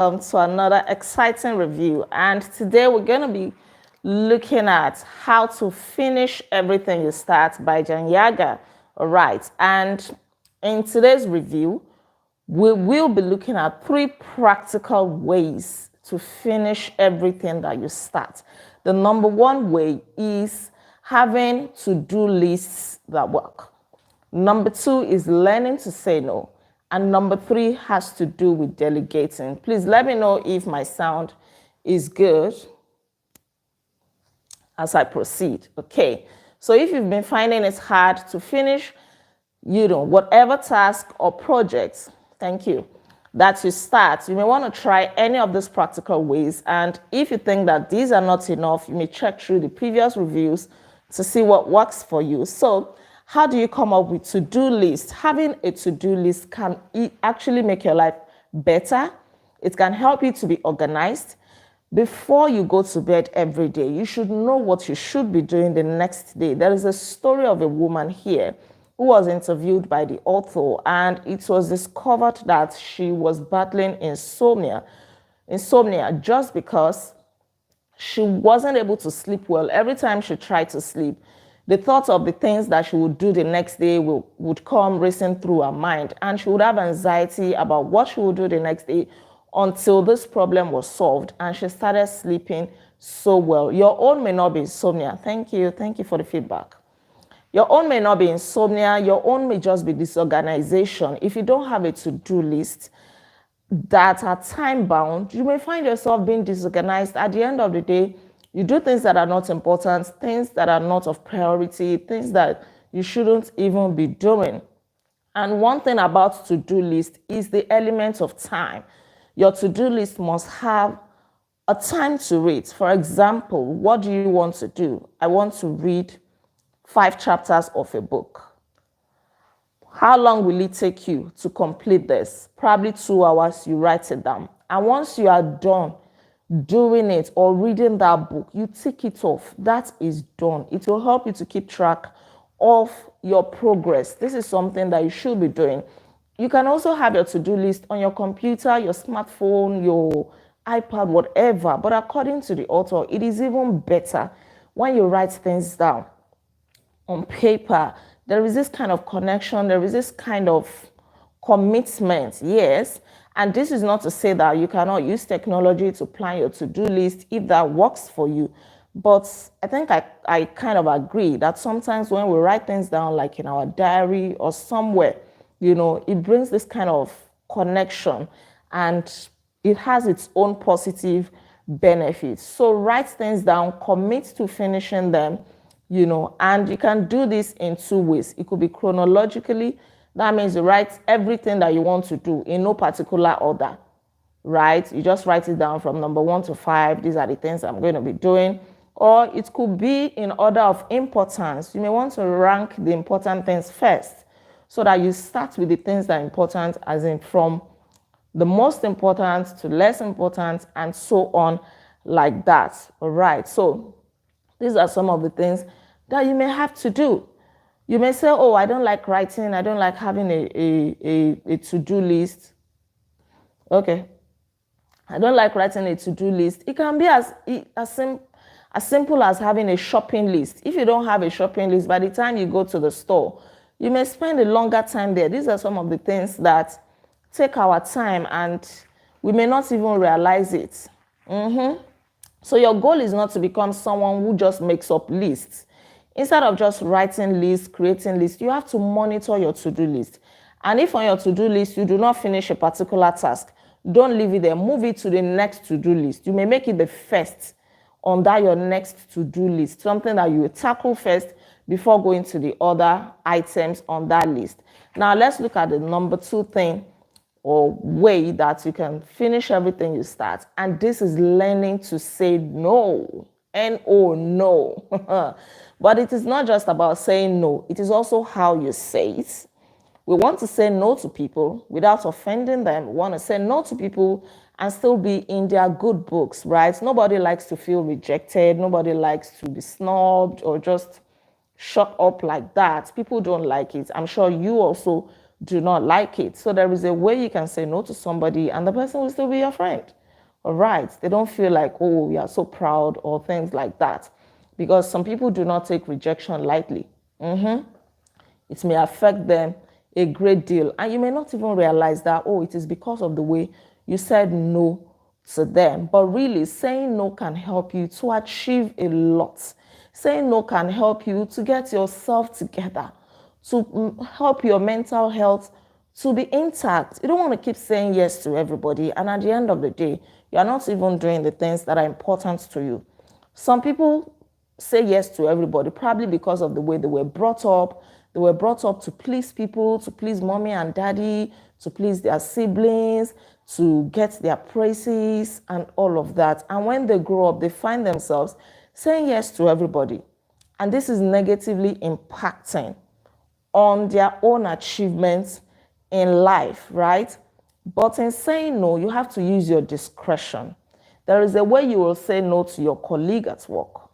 To another exciting review. And today we're going to be looking at how to finish everything you start by Jan Yaga. All right. And in today's review, we will be looking at 3 practical ways to finish everything that you start. The number 1 way is having to-do lists that work. Number 2 is learning to say no. And number 3 has to do with delegating. Please let me know if my sound is good as I proceed. Okay. So if you've been finding it hard to finish, whatever task or projects, thank you, that you start, you may want to try any of these practical ways. And if you think that these are not enough, you may check through the previous reviews to see what works for you. So how do you come up with to-do lists? Having a to-do list can actually make your life better. It can help you to be organized. Before you go to bed every day, you should know what you should be doing the next day. There is a story of a woman here who was interviewed by the author, and it was discovered that she was battling insomnia just because she wasn't able to sleep well. Every time she tried to sleep, the thought of the things that she would do the next day would come racing through her mind, and she would have anxiety about what she would do the next day until this problem was solved and she started sleeping so well. Your own may not be insomnia. Thank you for the feedback. Your own may not be insomnia. Your own may just be disorganization. If you don't have a to-do list that are time-bound, you may find yourself being disorganized. At the end of the day, you do things that are not important, things that are not of priority, things that you shouldn't even be doing. And one thing about to-do list is the element of time. Your to-do list must have a time to read. For example, what do you want to do? I want to read 5 chapters of a book. How long will it take you to complete this? Probably 2 hours, you write it down. And once you are done doing it or reading that book, you tick it off. That is done. It will help you to keep track of your progress. This is something that you should be doing. You can also have your to-do list on your computer, your smartphone, your iPad, whatever. But according to the author, it is even better when you write things down on paper. There is this kind of connection. There is this kind of commitment. Yes. And this is not to say that you cannot use technology to plan your to-do list if that works for you. But I think I kind of agree that sometimes when we write things down, like in our diary or somewhere, it brings this kind of connection and it has its own positive benefits. So write things down, commit to finishing them, and you can do this in 2 ways. It could be chronologically. That means you write everything that you want to do in no particular order, right? You just write it down from number 1 to 5. These are the things I'm going to be doing. Or it could be in order of importance. You may want to rank the important things first so that you start with the things that are important, as in from the most important to less important and so on like that. All right. So these are some of the things that you may have to do. You may say, oh, I don't like writing. I don't like having a to-do list. Okay. I don't like writing a to-do list. It can be as simple as having a shopping list. If you don't have a shopping list, by the time you go to the store, you may spend a longer time there. These are some of the things that take our time and we may not even realize it. So your goal is not to become someone who just makes up lists. Instead of just writing lists, creating lists, you have to monitor your to-do list. And if on your to-do list you do not finish a particular task, don't leave it there. Move it to the next to-do list. You may make it the first on that your next to-do list, something that you will tackle first before going to the other items on that list. Now let's look at the number 2 thing or way that you can finish everything you start. And this is learning to say no. N-O, no. But it is not just about saying no. It is also how you say it. We want to say no to people without offending them. We want to say no to people and still be in their good books, right? Nobody likes to feel rejected. Nobody likes to be snubbed or just shut up like that. People don't like it. I'm sure you also do not like it. So there is a way you can say no to somebody and the person will still be your friend. All right. They don't feel like, oh, we are so proud or things like that. Because some people do not take rejection lightly. It may affect them a great deal. And you may not even realize that, oh, it is because of the way you said no to them. But really, saying no can help you to achieve a lot. Saying no can help you to get yourself together, to help your mental health to be intact. You don't want to keep saying yes to everybody. And at the end of the day, you're not even doing the things that are important to you. Some people say yes to everybody, probably because of the way they were brought up. They were brought up to please people, to please mommy and daddy, to please their siblings, to get their praises and all of that. And when they grow up, they find themselves saying yes to everybody. And this is negatively impacting on their own achievements in life, right? But in saying no, you have to use your discretion. There is a way you will say no to your colleague at work.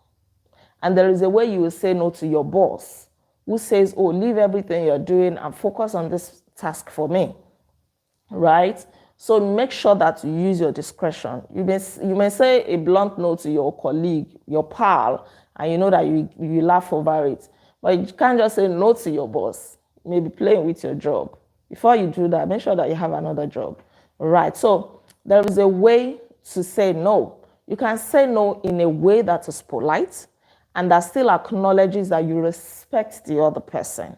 And there is a way you will say no to your boss who says, oh, leave everything you're doing and focus on this task for me, right? So make sure that you use your discretion. You may say a blunt no to your colleague, your pal, and you know that you laugh over it. But you can't just say no to your boss. You may be playing with your job. Before you do that, make sure that you have another job, right? So there is a way to say no. You can say no in a way that is polite and that still acknowledges that you respect the other person,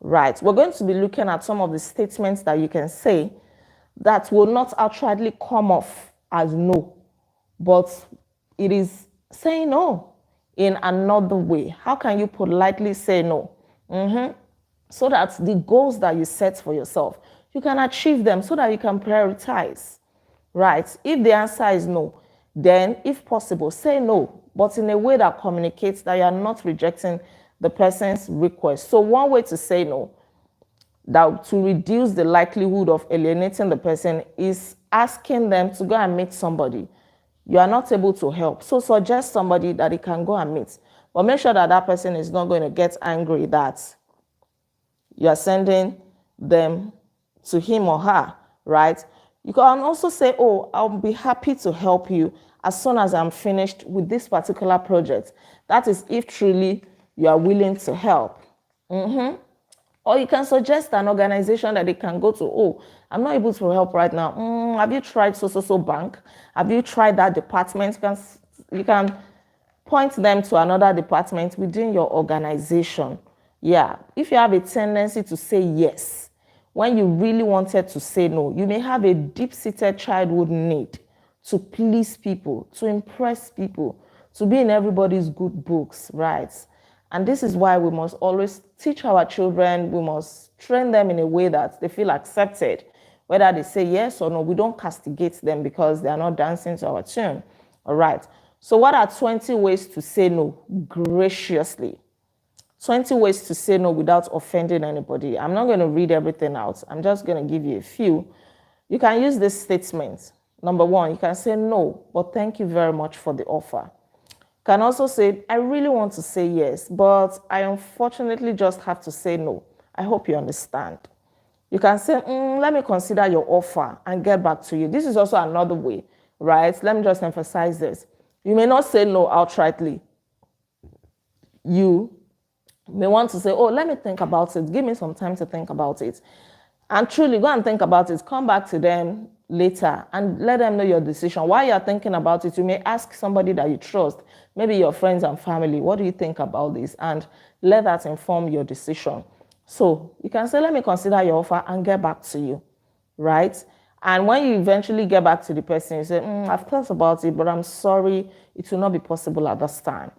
right? We're going to be looking at some of the statements that you can say that will not outrightly come off as no, but it is saying no in another way. How can you politely say no? So that the goals that you set for yourself, you can achieve them so that you can prioritize, right? If the answer is no, then if possible, say no, but in a way that communicates that you are not rejecting the person's request. So one way to say no, that to reduce the likelihood of alienating the person, is asking them to go and meet somebody you are not able to help. So suggest somebody that they can go and meet. But make sure that that person is not going to get angry that you are sending them to him or her, right? You can also say, oh, I'll be happy to help you as soon as I'm finished with this particular project. That is if truly you are willing to help. Or you can suggest an organization that they can go to. Oh, I'm not able to help right now. Have you tried so bank? Have you tried that department? You can point them to another department within your organization. Yeah, if you have a tendency to say yes, when you really wanted to say no, you may have a deep-seated childhood need to please people, to impress people, to be in everybody's good books, right? And this is why we must always teach our children, we must train them in a way that they feel accepted. Whether they say yes or no, we don't castigate them because they are not dancing to our tune. All right. So what are 20 ways to say no graciously? 20 ways to say no without offending anybody. I'm not going to read everything out. I'm just going to give you a few. You can use this statement. Number one, you can say no, but thank you very much for the offer. You can also say, I really want to say yes, but I unfortunately just have to say no. I hope you understand. You can say, let me consider your offer and get back to you. This is also another way, right? Let me just emphasize this. You may not say no outrightly. You may want to say, oh, let me think about it. Give me some time to think about it. And truly go and think about it. Come back to them later and let them know your decision. While you're thinking about it, you may ask somebody that you trust, maybe your friends and family, what do you think about this? And let that inform your decision. So you can say, let me consider your offer and get back to you, right? And when you eventually get back to the person, you say, I've thought about it, but I'm sorry, it will not be possible at this time.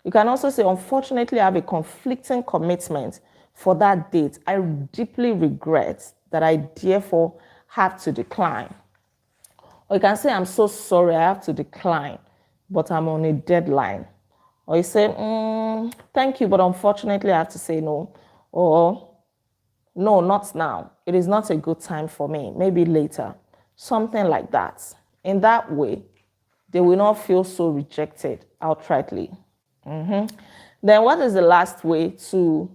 You can also say, unfortunately, I have a conflicting commitment for that date. I deeply regret that I therefore have to decline. Or you can say, I'm so sorry, I have to decline, but I'm on a deadline. Or you say, thank you, but unfortunately, I have to say no. Or, no, not now. It is not a good time for me. Maybe later. Something like that. In that way, they will not feel so rejected outrightly. Then what is the last way to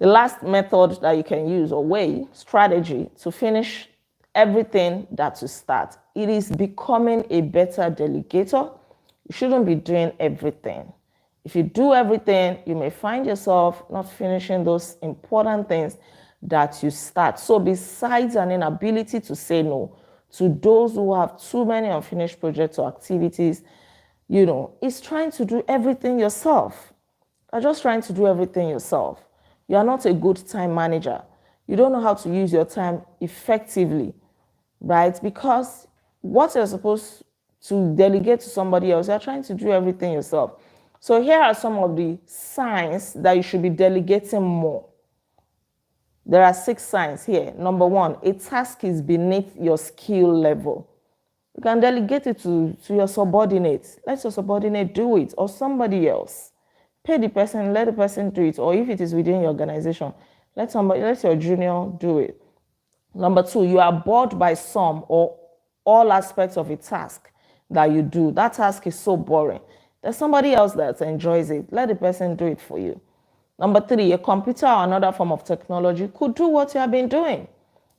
The last method that you can use, or way, strategy to finish everything that you start, it is becoming a better delegator. You shouldn't be doing everything. If you do everything, you may find yourself not finishing those important things that you start. So besides an inability to say no to those who have too many unfinished projects or activities, it's trying to do everything yourself. You're just trying to do everything yourself. You are not a good time manager. You don't know how to use your time effectively, right? Because what you're supposed to delegate to somebody else, you're trying to do everything yourself. So here are some of the signs that you should be delegating more. There are 6 signs here. Number 1, a task is beneath your skill level. You can delegate it to your subordinate. Let your subordinate do it, or somebody else. Pay the person, let the person do it. Or if it is within your organization, let your junior do it. Number 2, you are bored by some or all aspects of a task that you do. That task is so boring. There's somebody else that enjoys it. Let the person do it for you. Number 3, a computer or another form of technology could do what you have been doing.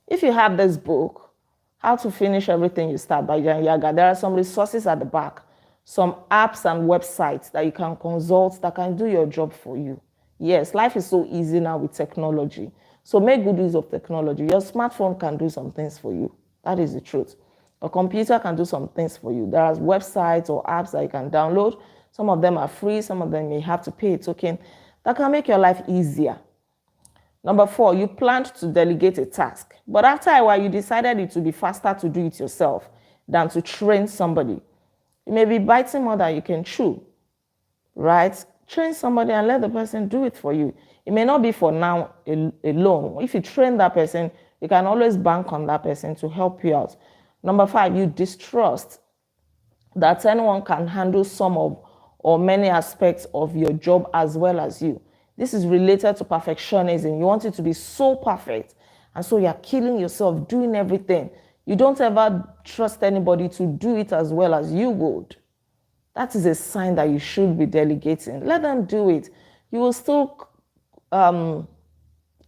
If you have this book, How to Finish Everything You Start by Jan Yaga, there are some resources at the back, some apps and websites that you can consult that can do your job for you. Yes, life is so easy now with technology. So make good use of technology. Your smartphone can do some things for you. That is the truth. A computer can do some things for you. There are websites or apps that you can download. Some of them are free. Some of them you have to pay a token. That can make your life easier. Number 4, you planned to delegate a task, but after a while, you decided it would be faster to do it yourself than to train somebody. You may be biting more than you can chew, right? Train somebody and let the person do it for you. It may not be for now alone. If you train that person, you can always bank on that person to help you out. Number 5, you distrust that anyone can handle some of or many aspects of your job as well as you. This is related to perfectionism. You want it to be so perfect, and so you're killing yourself doing everything. You don't ever trust anybody to do it as well as you would. That is a sign that you should be delegating. Let them do it. You will still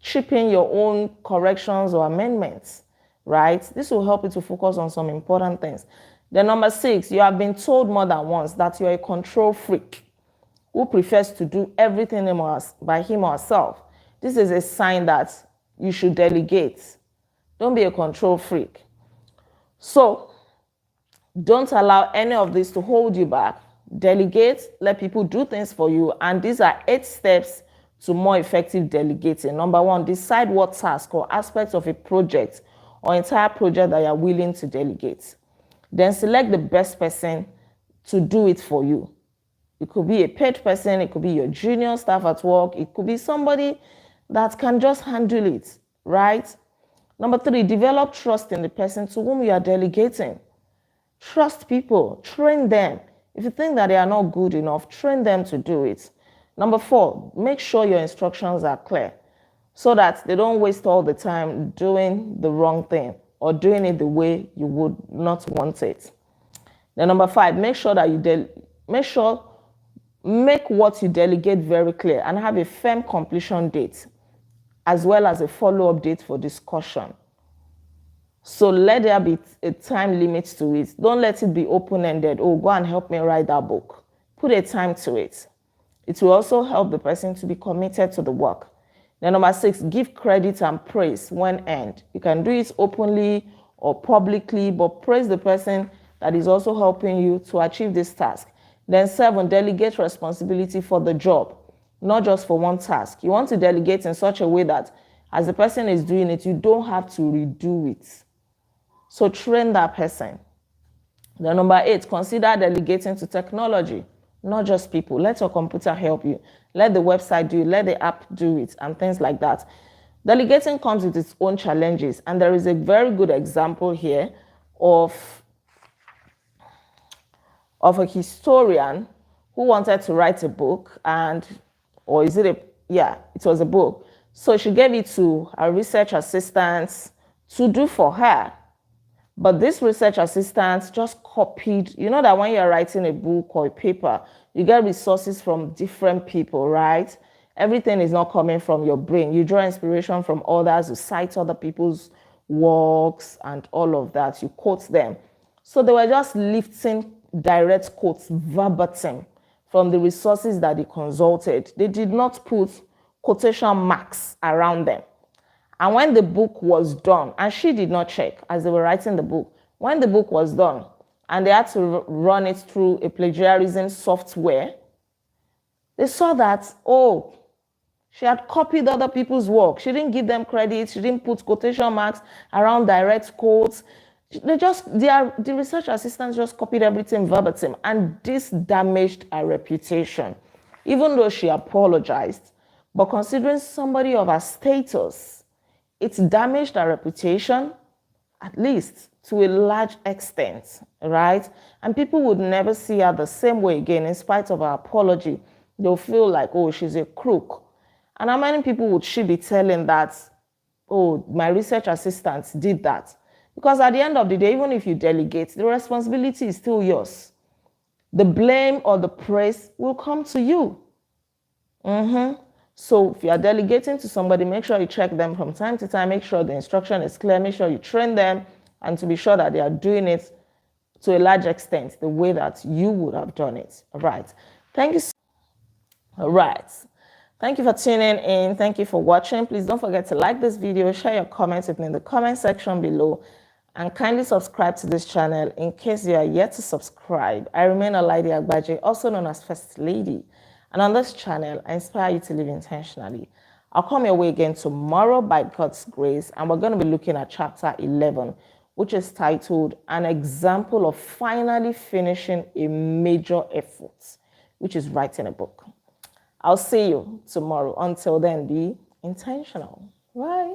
chip in your own corrections or amendments, right? This will help you to focus on some important things. Then number 6, you have been told more than once that you're a control freak who prefers to do everything by him or herself. This is a sign that you should delegate. Don't be a control freak. So don't allow any of this to hold you back. Delegate, let people do things for you. And these are 8 steps to more effective delegating. Number 1, decide what task or aspects of a project or entire project that you are willing to delegate. Then select the best person to do it for you. It could be a paid person, it could be your junior staff at work, it could be somebody that can just handle it, right? Number 3, develop trust in the person to whom you are delegating. Trust people, train them. If you think that they are not good enough, train them to do it. Number 4, make sure your instructions are clear so that they don't waste all the time doing the wrong thing or doing it the way you would not want it. Then number 5, make sure that make what you delegate very clear and have a firm completion date as well as a follow-up date for discussion. So let there be a time limit to it. Don't let it be open-ended. Oh, go and help me write that book. Put a time to it. It will also help the person to be committed to the work. Then number 6, give credit and praise when earned. You can do it openly or publicly, but praise the person that is also helping you to achieve this task. Then 7, delegate responsibility for the job, not just for one task. You want to delegate in such a way that as the person is doing it, you don't have to redo it. So train that person. Then number 8, consider delegating to technology, not just people. Let your computer help you. Let the website do it. Let the app do it, and things like that. Delegating comes with its own challenges, and there is a very good example here of a historian who wanted to write a book, it was a book. So she gave it to a research assistant to do for her. But this research assistant just copied, you know that when you're writing a book or a paper, you get resources from different people, right? Everything is not coming from your brain. You draw inspiration from others, you cite other people's works and all of that. You quote them. So they were just lifting direct quotes verbatim from the resources that they consulted. They did not put quotation marks around them. And when the book was done, and she did not check as they were writing the book, when the book was done and they had to run it through a plagiarism software, they saw that, oh, she had copied other people's work. She didn't give them credit. She didn't put quotation marks around direct quotes. The research assistants just copied everything verbatim, and this damaged her reputation, even though she apologized. But considering somebody of her status, it damaged her reputation, at least to a large extent, right? And people would never see her the same way again in spite of her apology. They'll feel like, oh, she's a crook. And how many people would she be telling that, oh, my research assistants did that? Because at the end of the day, even if you delegate, the responsibility is still yours. The blame or the praise will come to you. So if you are delegating to somebody, make sure you check them from time to time, make sure the instruction is clear, make sure you train them, and to be sure that they are doing it to a large extent the way that you would have done it. All right. Thank you. All right. Thank you for tuning in. Thank you for watching. Please don't forget to like this video, share your comments with me in the comment section below, and kindly subscribe to this channel in case you are yet to subscribe. I remain Olaide Agbaje, also known as First Lady. And on this channel, I inspire you to live intentionally. I'll come your way again tomorrow by God's grace, and we're going to be looking at chapter 11, which is titled An Example of Finally Finishing a Major Effort, which is writing a book. I'll see you tomorrow. Until then, be intentional. Bye.